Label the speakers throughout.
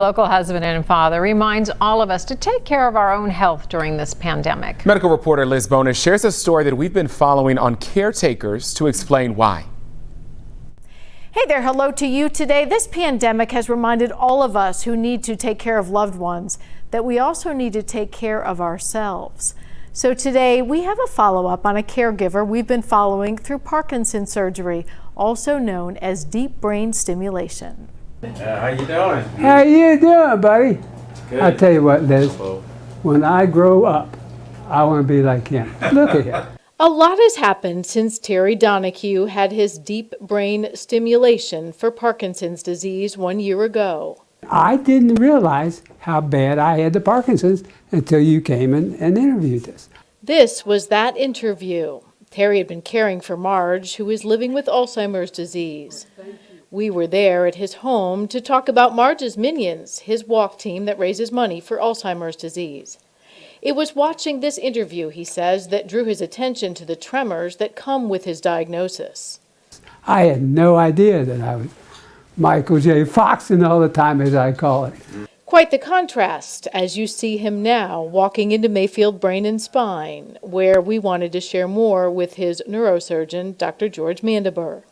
Speaker 1: Local husband and father reminds all of us to take care of our own health during this pandemic.
Speaker 2: Medical reporter Liz Bonus shares a story that we've been following on Caretakers to explain why.
Speaker 3: Hey there, hello to you today. This pandemic has reminded all of us who need to take care of loved ones that we also need to take care of ourselves. So today we have a follow-up on a caregiver we've been following through Parkinson surgery, also known as deep brain stimulation.
Speaker 4: How you doing?
Speaker 5: How you doing, buddy?
Speaker 4: Good.
Speaker 5: I tell you what, Liz, when I grow up, I want to be like him. Look at him.
Speaker 3: A lot has happened since Terry Donoghue had his deep brain stimulation for Parkinson's disease 1 year ago.
Speaker 5: I didn't realize how bad I had the Parkinson's until you came and interviewed us.
Speaker 3: This was that interview. Terry had been caring for Marge, who is living with Alzheimer's disease. We were there at his home to talk about Marge's Minions, his walk team that raises money for Alzheimer's disease. It was watching this interview, he says, that drew his attention to the tremors that come with his diagnosis.
Speaker 5: I had no idea that I was Michael J. Foxing all the time, as I call it.
Speaker 3: Quite the contrast as you see him now walking into Mayfield Brain Spine, where we wanted to share more with his neurosurgeon, Dr. George Mandybur.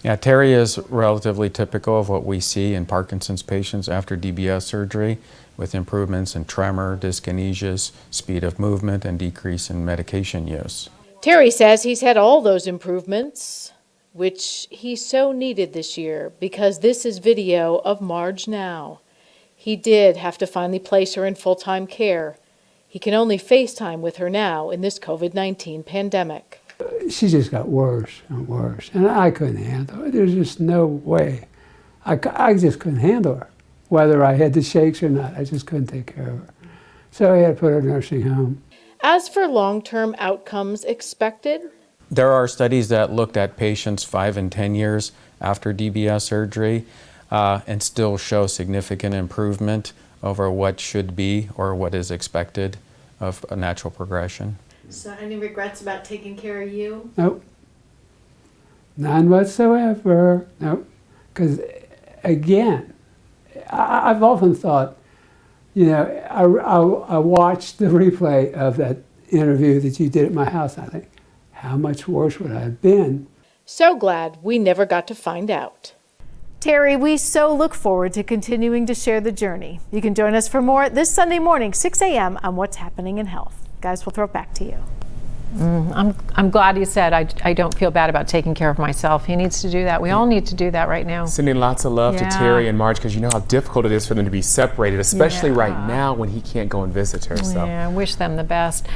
Speaker 6: Yeah, Terry is relatively typical of what we see in Parkinson's patients after DBS surgery, with improvements in tremor, dyskinesias, speed of movement, and decrease in medication use.
Speaker 3: Terry says he's had all those improvements, which he so needed this year, because this is video of Marge now. He did have to finally place her in full-time care. He can only FaceTime with her now in this COVID-19 pandemic.
Speaker 5: She just got worse and worse, and I couldn't handle it. There's just no way. I just couldn't handle her, whether I had the shakes or not. I just couldn't take care of her. So I had to put her in a nursing home.
Speaker 3: As for long-term outcomes expected,
Speaker 6: There are studies that looked at patients 5 and 10 years after DBS surgery and still show significant improvement over what should be or what is expected of a natural progression.
Speaker 3: So any regrets about taking care of you?
Speaker 5: Nope. None whatsoever. Nope. Because, again, I've often thought, you know, I watched the replay of that interview that you did at my house, and I think, how much worse would I have been?
Speaker 3: So glad we never got to find out. Terry, we so look forward to continuing to share the journey. You can join us for more this Sunday morning, 6 a.m. on What's Happening in Health. Guys, we'll throw it back to you.
Speaker 1: I'm glad you said I don't feel bad about taking care of myself. He needs to do that. We all need to do that right now.
Speaker 2: Sending lots of love to Terry and Marge, because you know how difficult it is for them to be separated, especially right now when he can't go and visit her. So.
Speaker 1: Yeah, I wish them the best.